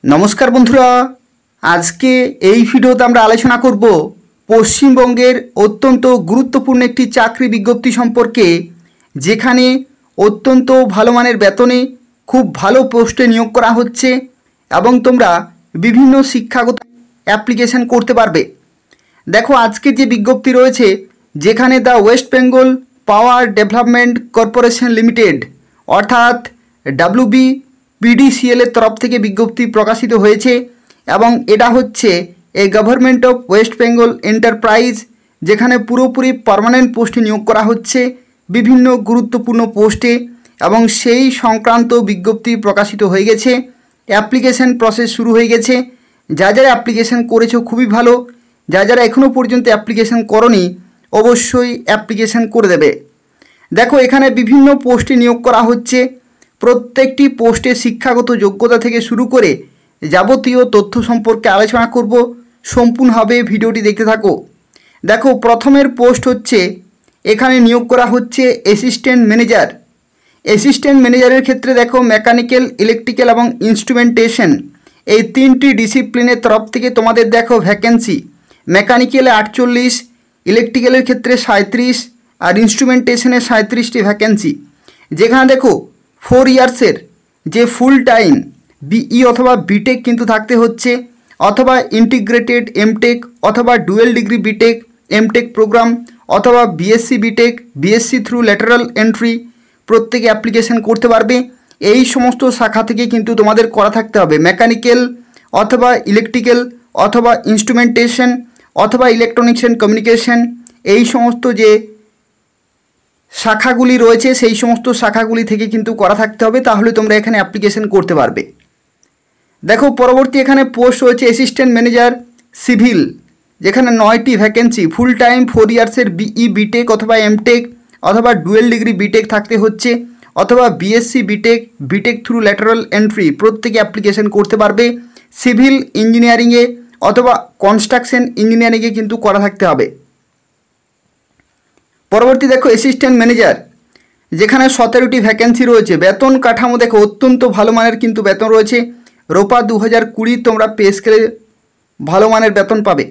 नमस्कार बंधुरा आज के भिडियोते आमरा आलोचना करब पश्चिमबंगेर अत्यंत गुरुत्वपूर्ण एक चाकरी विज्ञप्ति सम्पर्के जेखाने अत्यंत भालो मानेर बेतने खूब भालो पोस्टे नियोग करा होच्छे एबं तोमरा विभिन्न शिक्षागत एप्लीकेशन करते पारबे। देखो आजके जे विज्ञप्ति रयेछे जेखाने the West Bengal power development corporation limited अर्थात WBPDCL तरफ থেকে বিজ্ঞপ্তি প্রকাশিত হয়েছে এবং এটা হচ্ছে এই government of West Bengal enterprise যেখানে পুরোপুরি পার্মানেন্ট পোস্টে নিয়োগ করা হচ্ছে বিভিন্ন গুরুত্বপূর্ণ পোস্টে এবং সেই সংক্রান্ত বিজ্ঞপ্তি প্রকাশিত হয়ে গেছে। অ্যাপ্লিকেশন প্রসেস শুরু হয়ে গেছে। যারা অ্যাপ্লিকেশন করেছো খুবই ভালো, যারা এখনো পর্যন্ত অ্যাপ্লিকেশন করনি অবশ্যই অ্যাপ্লিকেশন করে দেবে। দেখো এখানে বিভিন্ন পোস্টে নিয়োগ করা হচ্ছে। প্রত্যেকটি পোস্টে শিক্ষাগত যোগ্যতা থেকে শুরু করে যাবতীয় তথ্য সম্পর্কে আলোচনা করব। সম্পূর্ণভাবে ভিডিওটি দেখতে থাকো। দেখো প্রথমের পোস্ট হচ্ছে এখানে নিয়োগ করা হচ্ছে অ্যাসিস্ট্যান্ট ম্যানেজার। অ্যাসিস্ট্যান্ট ম্যানেজারের ক্ষেত্রে দেখো মেকানিক্যাল, ইলেকট্রিক্যাল এবং ইনস্ট্রুমেন্টেশন এই তিনটি ডিসিপ্লিনের তরফ থেকে তোমাদের দেখো ভ্যাকেন্সি। মেকানিক্যালে 48, ইলেকট্রিক্যালের ক্ষেত্রে 37 আর ইনস্ট্রুমেন্টেশনে 37টি ভ্যাকেন্সি। যেখানে দেখো 4 ইয়ার্সের যে ফুল টাইম বিই অথবা বিটেক কিন্তু থাকতে হচ্ছে, অথবা ইন্টিগ্রেটেড এমটেক অথবা dual degree BTech MTech program অথবা BSc BTech, BSc through lateral entry প্রত্যেকে অ্যাপ্লিকেশন করতে পারবে। এই সমস্ত শাখা থেকে কিন্তু তোমাদের করা থাকতে হবে। মেকানিক্যাল অথবা ইলেকট্রিক্যাল অথবা ইনস্ট্রুমেন্টেশন অথবা ইলেকট্রনিক্স অ্যান্ড কমিউনিকেশন এই সমস্ত যে শাখাগুলি রয়েছে সেই সমস্ত শাখাগুলি থেকে কিন্তু করা থাকতে হবে, তাহলে তোমরা এখানে অ্যাপ্লিকেশন করতে পারবে। দেখো পরবর্তী এখানে পোস্ট রয়েছে অ্যাসিস্ট্যান্ট ম্যানেজার সিভিল, যেখানে 9টি ভ্যাকেন্সি। ফুল টাইম 4 ইয়ার্সের বিই বিটেক অথবা এমটেক অথবা ডুয়েল ডিগ্রি বিটেক থাকতে হচ্ছে, অথবা BSc BTech, BTech through lateral entry প্রত্যেকে অ্যাপ্লিকেশন করতে পারবে। সিভিল ইঞ্জিনিয়ারিংয়ে অথবা কনস্ট্রাকশন ইঞ্জিনিয়ারিংয়ে কিন্তু করা থাকতে হবে। পরবর্তী দেখো অ্যাসিস্ট্যান্ট ম্যানেজার, যেখানে 17টি ভ্যাকেন্সি রয়েছে। বেতন কাঠামো দেখো অত্যন্ত ভালো মানের কিন্তু বেতন রয়েছে। রোপা 2020 তোমরা পে স্কেলে ভালো মানের বেতন পাবে।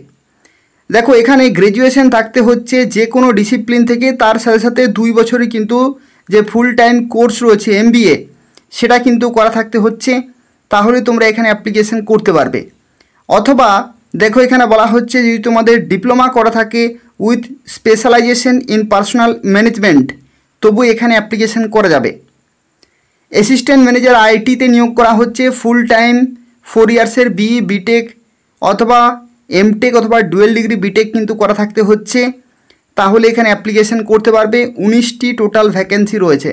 দেখো এখানে গ্র্যাজুয়েশন থাকতে হচ্ছে যে কোনো ডিসিপ্লিন থেকে, তার সাথে সাথে 2 বছরই কিন্তু যে ফুল টাইম কোর্স রয়েছে MBA সেটা কিন্তু করা থাকতে হচ্ছে, তাহলে তোমরা এখানে অ্যাপ্লিকেশন করতে পারবে। অথবা দেখো এখানে বলা হচ্ছে যদি তোমাদের ডিপ্লোমা করা থাকে with specialization in personnel management তবু এখানে অ্যাপ্লিকেশন করা যাবে। অ্যাসিস্ট্যান্ট ম্যানেজার আইটিতে নিয়োগ করা হচ্ছে। ফুল টাইম 4 ইয়ার্সের বিই বিটেক অথবা এমটেক অথবা ডুয়েল ডিগ্রি বিটেক কিন্তু করা থাকতে হচ্ছে, তাহলে এখানে অ্যাপ্লিকেশন করতে পারবে। 19টি টোটাল ভ্যাকেন্সি রয়েছে।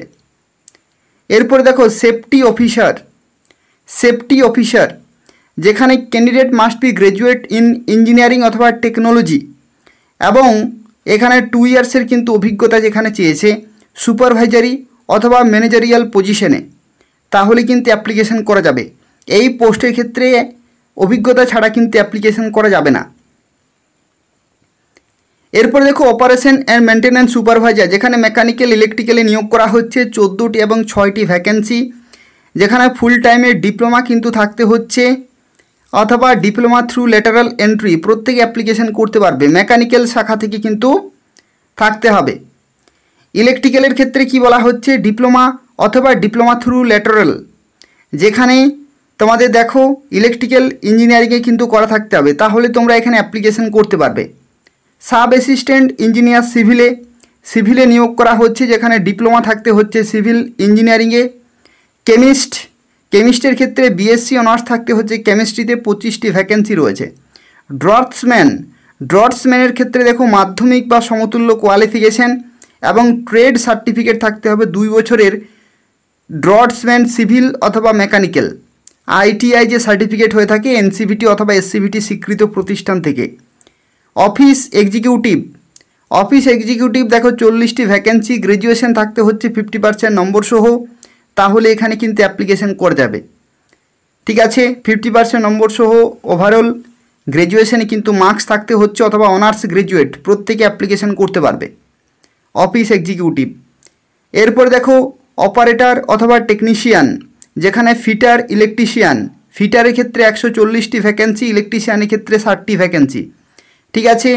এরপরে দেখো সেফটি অফিসার। সেফটি অফিসার যেখানে candidate must be graduate in engineering অথবা টেকনোলজি এবং এখানে 2 ইয়ার্সের কিন্তু অভিজ্ঞতা যেখানে চেয়েছে সুপারভাইজারি অথবা ম্যানেজারিয়াল পজিশনে, তাহলে কিন্তু অ্যাপ্লিকেশন করা যাবে। এই পোস্টের ক্ষেত্রে অভিজ্ঞতা ছাড়া কিন্তু অ্যাপ্লিকেশন করা যাবে না। এরপরে দেখো অপারেশন অ্যান্ড মেনটেন্যান্স সুপারভাইজার, যেখানে মেকানিক্যাল, ইলেকট্রিক্যালে নিয়োগ করা হচ্ছে। 14টি এবং 6টি ভ্যাকেন্সি, যেখানে ফুল টাইমের ডিপ্লোমা কিন্তু থাকতে হচ্ছে অথবা ডিপ্লোমা থ্রু ল্যাটারাল এন্ট্রি প্রত্যেকে অ্যাপ্লিকেশন করতে পারবে। মেকানিক্যাল শাখা থেকে কিন্তু থাকতে হবে। ইলেকট্রিক্যালের ক্ষেত্রে কি বলা হচ্ছে ডিপ্লোমা অথবা ডিপ্লোমা থ্রু ল্যাটারাল, যেখানে তোমাদের দেখো ইলেকট্রিক্যাল ইঞ্জিনিয়ারিংয়ে কিন্তু করা থাকতে হবে, তাহলে তোমরা এখানে অ্যাপ্লিকেশন করতে পারবে। সাব অ্যাসিস্ট্যান্ট ইঞ্জিনিয়ার সিভিলে নিয়োগ করা হচ্ছে, যেখানে ডিপ্লোমা থাকতে হচ্ছে সিভিল ইঞ্জিনিয়ারিংয়ে। কেমিস্টের ক্ষেত্রে বিএসসি অনার্স থাকতে হচ্ছে কেমিস্ট্রিতে। 25টি ভ্যাকেন্সি রয়েছে। ড্রটসম্যানের ক্ষেত্রে দেখো মাধ্যমিক বা সমতুল্য কোয়ালিফিকেশান এবং ট্রেড সার্টিফিকেট থাকতে হবে 2 বছরের। ড্রটসম্যান সিভিল অথবা মেকানিক্যাল ITI যে সার্টিফিকেট হয়ে থাকে NCVT অথবা SCVT স্বীকৃত প্রতিষ্ঠান থেকে। অফিস এক্সিকিউটিভ দেখো 40টি ভ্যাকেন্সি। গ্র্যাজুয়েশন থাকতে হচ্ছে 50% নম্বর সহ, তাহলে এখানে কিন্তু অ্যাপ্লিকেশন করা যাবে। ঠিক আছে, 50% নম্বর সহ ওভারঅল গ্র্যাজুয়েশনে কিন্তু মার্কস থাকতে হচ্ছে অথবা অনার্স গ্র্যাজুয়েট প্রত্যেকে অ্যাপ্লিকেশন করতে পারবে। Office executive. এরপর দেখো অপারেটর অথবা টেকনিশিয়ান, যেখানে ফিটার, ইলেকট্রিশিয়ান, ফিটারের ক্ষেত্রে 140টি ভ্যাকেন্সি, ইলেকট্রিশিয়ানের ক্ষেত্রে 60টি ভ্যাকেন্সি। ঠিক আছে,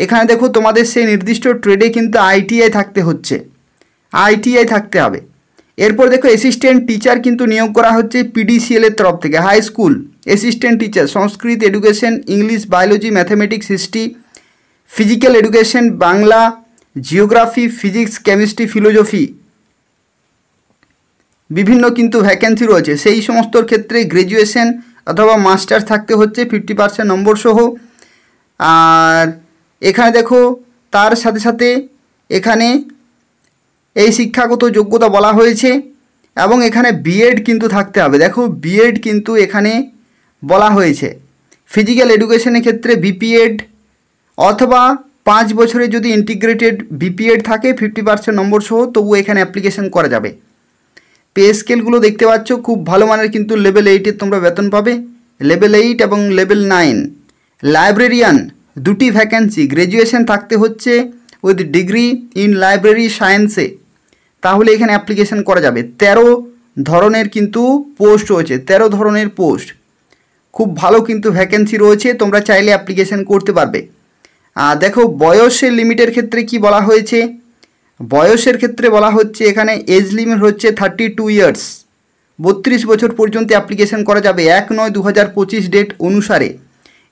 এখানে দেখো তোমাদের সেই নির্দিষ্ট ট্রেডে কিন্তু আইটিআই থাকতে হচ্ছে, আইটিআই থাকতে হবে। এরপর দেখো অ্যাসিস্ট্যান্ট টিচার কিন্তু নিয়োগ করা হচ্ছে পিডিসিএল এর তরফ থেকে, high school assistant teacher, Sanskrit education, English, biology, mathematics, history, physical education, Bangla, geography, physics, chemistry, philosophy, বিভিন্ন কিন্তু ভ্যাকেন্সি রয়েছে। সেই সমস্তর ক্ষেত্রে গ্র্যাজুয়েশন অথবা মাস্টার্স থাকতে হচ্ছে 50% নম্বর সহ। আর এখানে দেখো তার সাথে সাথে এখানে এই শিক্ষাগত যোগ্যতা বলা হয়েছে এবং এখানে বিএড কিন্তু থাকতে হবে। দেখো বিএড কিন্তু এখানে বলা হয়েছে। ফিজিক্যাল এডুকেশনের ক্ষেত্রে বিপিএড অথবা 5 বছরের যদি ইন্টিগ্রেটেড বিপিএড থাকে 50% নম্বর সহ, তবু এখানে অ্যাপ্লিকেশন করা যাবে। পে স্কেলগুলো দেখতে পাচ্ছ, খুব ভালো মানের কিন্তু লেভেল 8-এর তোমরা বেতন পাবে, লেভেল 8 এবং লেভেল 9। লাইব্রেরিয়ান 2টি ভ্যাকেন্সি, গ্র্যাজুয়েশন থাকতে হচ্ছে উইথ ডিগ্রি ইন লাইব্রেরি সায়েন্সে, তাহলে এখানে অ্যাপ্লিকেশন করা যাবে। 13 ধরনের কিন্তু পোস্ট রয়েছে, 13 ধরনের পোস্ট, খুব ভালো কিন্তু ভ্যাকেন্সি রয়েছে, তোমরা চাইলে অ্যাপ্লিকেশন করতে পারবে। আর দেখো বয়সের লিমিটের ক্ষেত্রে কি বলা হয়েছে, বয়সের ক্ষেত্রে বলা হচ্ছে এখানে এজ লিমিট হচ্ছে 32 ইয়ার্স, 32 বছর পর্যন্ত অ্যাপ্লিকেশন করা যাবে 1/9/2025 ডেট অনুসারে।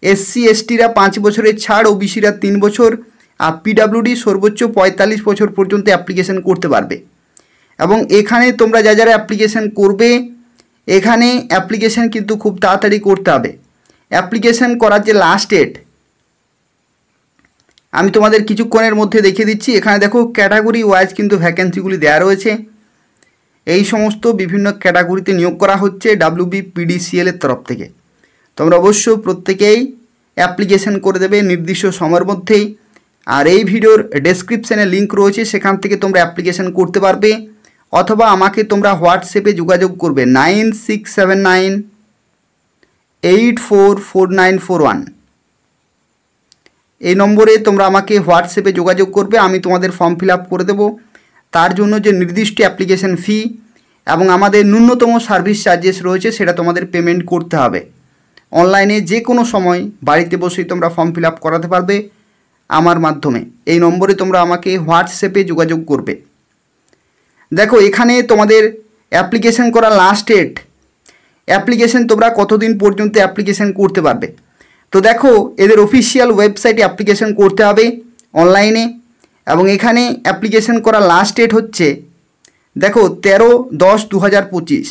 এসসি এসটিরা 5 বছরের ছাড়, ওবিসিরা 3 বছর, আর পিডাব্লিউডি সর্বোচ্চ 45 বছর পর্যন্ত অ্যাপ্লিকেশন করতে পারবে। এবং এখানে তোমরা যারা অ্যাপ্লিকেশন করবে, এখানে অ্যাপ্লিকেশন কিন্তু খুব তাড়াতাড়ি করতে হবে। অ্যাপ্লিকেশন করার যে লাস্ট ডেট আমি তোমাদের কিছুক্ষণের মধ্যে দেখিয়ে দিচ্ছি। এখানে দেখো ক্যাটাগরি ওয়াইজ কিন্তু ভ্যাকেন্সিগুলি দেওয়া রয়েছে, এই সমস্ত বিভিন্ন ক্যাটাগরিতে নিয়োগ করা হচ্ছে WBPDCL এর তরফ থেকে। তোমরা অবশ্য প্রত্যেকেই অ্যাপ্লিকেশন করে দেবে নির্দিষ্ট সময়ের মধ্যেই। আর এই ভিডিওর ডেসক্রিপশানে লিঙ্ক রয়েছে, সেখান থেকে তোমরা অ্যাপ্লিকেশন করতে পারবে, অথবা আমাকে তোমরা হোয়াটসঅ্যাপে যোগাযোগ করবে 9679844941, এই নম্বরে তোমরা আমাকে হোয়াটসঅ্যাপে যোগাযোগ করবে, আমি তোমাদের ফর্ম ফিল আপ করে দেবো। তার জন্য যে নির্দিষ্ট অ্যাপ্লিকেশন ফি এবং আমাদের ন্যূনতম সার্ভিস চার্জেস রয়েছে সেটা তোমাদের পেমেন্ট করতে হবে। অনলাইনে যে কোনো সময় বাড়িতে বসেই তোমরা ফর্ম ফিল আপ করাতে পারবে আমার মাধ্যমে। এই নম্বরে তোমরা আমাকে হোয়াটসঅ্যাপে যোগাযোগ করবে। দেখো এখানে তোমাদের অ্যাপ্লিকেশন করা লাস্ট ডেট, অ্যাপ্লিকেশন তোমরা কতদিন পর্যন্ত অ্যাপ্লিকেশন করতে পারবে। তো দেখো এদের অফিসিয়াল ওয়েবসাইটে অ্যাপ্লিকেশন করতে হবে অনলাইনে, এবং এখানে অ্যাপ্লিকেশন করা লাস্ট ডেট হচ্ছে দেখো 13/10/2025,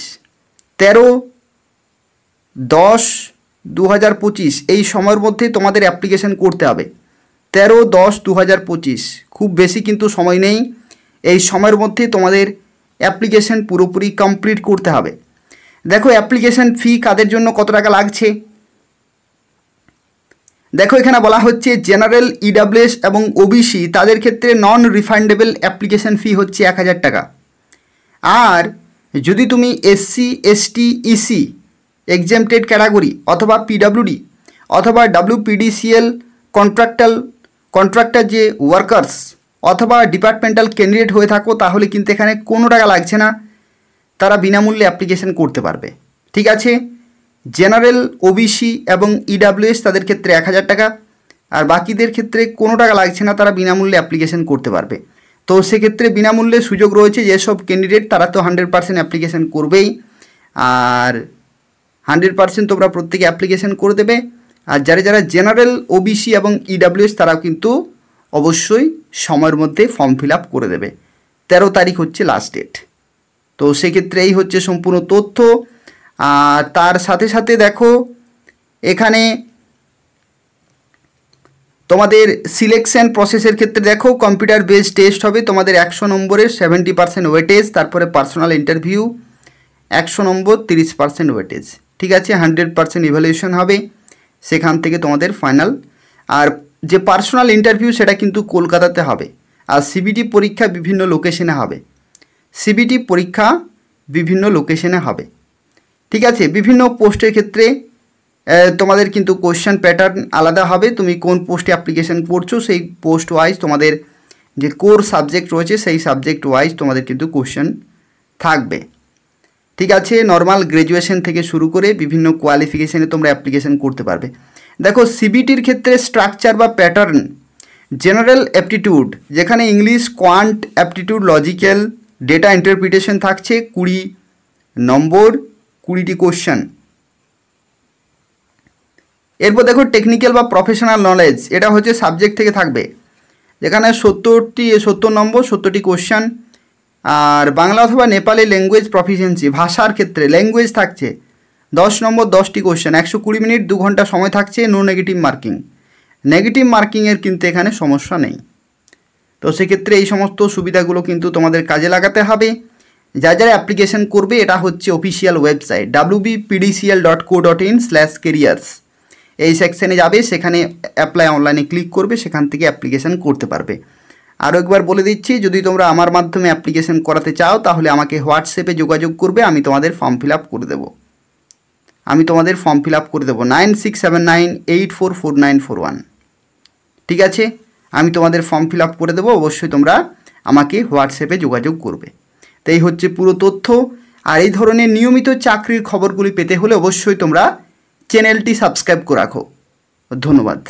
13/10/2025 এই সময়ের মধ্যে তোমাদের অ্যাপ্লিকেশন করতে হবে। 13/10/2025, খুব বেশি কিন্তু সময় নেই, এই সময়ের মধ্যে তোমাদের অ্যাপ্লিকেশন পুরোপুরি কমপ্লিট করতে হবে। দেখো অ্যাপ্লিকেশন ফি কাদের জন্য কত টাকা লাগছে, দেখো এখানে বলা হচ্ছে জেনারেল, ইডাব্লিউএস এবং ওবিসি তাদের ক্ষেত্রে নন রিফান্ডেবল অ্যাপ্লিকেশন ফি হচ্ছে 1000 টাকা। আর যদি তুমি SC ST EC exempted category অথবা পিডাব্লিউডি অথবা WPDCL কন্ট্রাক্টর যে ওয়ার্কার্স অথবা ডিপার্টমেন্টাল ক্যান্ডিডেট হয়ে থাকো, তাহলে কিন্তু এখানে কোনো টাকা লাগছে না, তারা বিনামূল্যে অ্যাপ্লিকেশন করতে পারবে। ঠিক আছে, জেনারেল, ওবিসি এবং ইডাব্লিউএস তাদের ক্ষেত্রে 1000 টাকা, আর বাকিদের ক্ষেত্রে কোনো টাকা লাগছে না, তারা বিনামূল্যে অ্যাপ্লিকেশন করতে পারবে। তো সেক্ষেত্রে বিনামূল্যে সুযোগ রয়েছে, যেসব ক্যান্ডিডেট তারা তো 100% অ্যাপ্লিকেশন করবেই, আর 100% তোমরা প্রত্যেকে অ্যাপ্লিকেশন করে দেবে। আর যারা জেনারেল, ওবিসি এবং ইডাব্লিউএস তারাও কিন্তু অবশ্যই সময়ের মধ্যে ফর্ম ফিল আপ করে দেবে। 13 তারিখ হচ্ছে লাস্ট ডেট। তো সেক্ষেত্রে এই হচ্ছে সম্পূর্ণ তথ্য। আর তার সাথে সাথে দেখো এখানে তোমাদের সিলেকশন প্রসেসের ক্ষেত্রে দেখো কম্পিউটার বেসড টেস্ট হবে তোমাদের 100 নম্বরের 70% ওয়েটেজ, তারপরে পার্সোনাল ইন্টারভিউ 100 নম্বর 30% ওয়েটেজ। ঠিক আছে, 100% ইভ্যালুয়েশন হবে, সেখান থেকে তোমাদের ফাইনাল। আর যে পার্সোনাল ইন্টারভিউ সেটা কিন্তু কলকাতাতে হবে। আর সিবিটি পরীক্ষা বিভিন্ন লোকেশনে হবে, সিবিটি পরীক্ষা বিভিন্ন লোকেশনে হবে। ঠিক আছে, বিভিন্ন পোস্টের ক্ষেত্রে তোমাদের কিন্তু কোশ্চেন প্যাটার্ন আলাদা হবে, তুমি কোন পোস্টে অ্যাপ্লিকেশন করছো সেই পোস্ট ওয়াইজ তোমাদের যে কোর সাবজেক্ট রয়েছে সেই সাবজেক্ট ওয়াইজ তোমাদের কিন্তু কোশ্চেন থাকবে। ঠিক আছে, নর্মাল গ্র্যাজুয়েশন থেকে শুরু করে বিভিন্ন কোয়ালিফিকেশানে তোমরা অ্যাপ্লিকেশন করতে পারবে। দেখো সিবিটির ক্ষেত্রে স্ট্রাকচার বা প্যাটার্ন, জেনারেল অ্যাপটিটিউড যেখানে English, quant aptitude, logical, data interpretation থাকছে 20 নম্বর, 20টি কোশ্চেন। এরপর দেখো টেকনিক্যাল বা প্রফেশনাল নলেজ, এটা হচ্ছে সাবজেক্ট থেকে থাকবে, যেখানে 70 নম্বর, 70টি কোশ্চেন। আর বাংলা অথবা নেপালি ল্যাঙ্গুয়েজ প্রফিসিয়েন্সি, ভাষার ক্ষেত্রে ল্যাঙ্গুয়েজ থাকছে 10 নম্বর, 10টি কোশ্চেন, 120 মিনিট, 2 ঘন্টা সময় থাকছে, নো নেগেটিভ মার্কিং। নেগেটিভ মার্কিংয়ের কিন্তু এখানে সমস্যা নেই। তো সেক্ষেত্রে এই সমস্ত সুবিধাগুলো কিন্তু তোমাদের কাজে লাগাতে হবে। যারা অ্যাপ্লিকেশন করবে, এটা হচ্ছে অফিসিয়াল ওয়েবসাইট wbpdcl.co.in/careers। এই সেকশানে যাবে, সেখানে অ্যাপ্লাই অনলাইনে ক্লিক করবে, সেখান থেকে অ্যাপ্লিকেশন করতে পারবে। আরও একবার বলে দিচ্ছি, যদি তোমরা আমার মাধ্যমে অ্যাপ্লিকেশন করাতে চাও তাহলে আমাকে হোয়াটসঅ্যাপে যোগাযোগ করবে, আমি তোমাদের ফর্ম ফিল আপ করে দেবো। 9679844941। ঠিক আছে, আমি তোমাদের ফর্ম ফিল আপ করে দেবো, অবশ্যই তোমরা আমাকে হোয়াটসঅ্যাপে যোগাযোগ করবে। তো এই হচ্ছে পুরো তথ্য। আর এই ধরনের নিয়মিত চাকরির খবরগুলি পেতে হলে অবশ্যই তোমরা চ্যানেলটি সাবস্ক্রাইব করে রাখো। ধন্যবাদ।